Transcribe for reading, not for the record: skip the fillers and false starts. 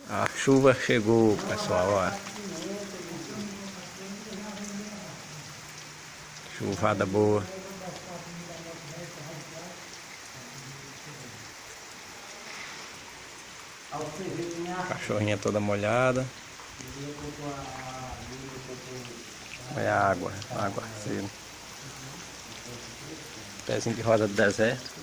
A chuva chegou, pessoal, ó. Chuvada boa. Cachorrinha toda molhada. Olha a água, água cedo. Pezinho de roda do deserto.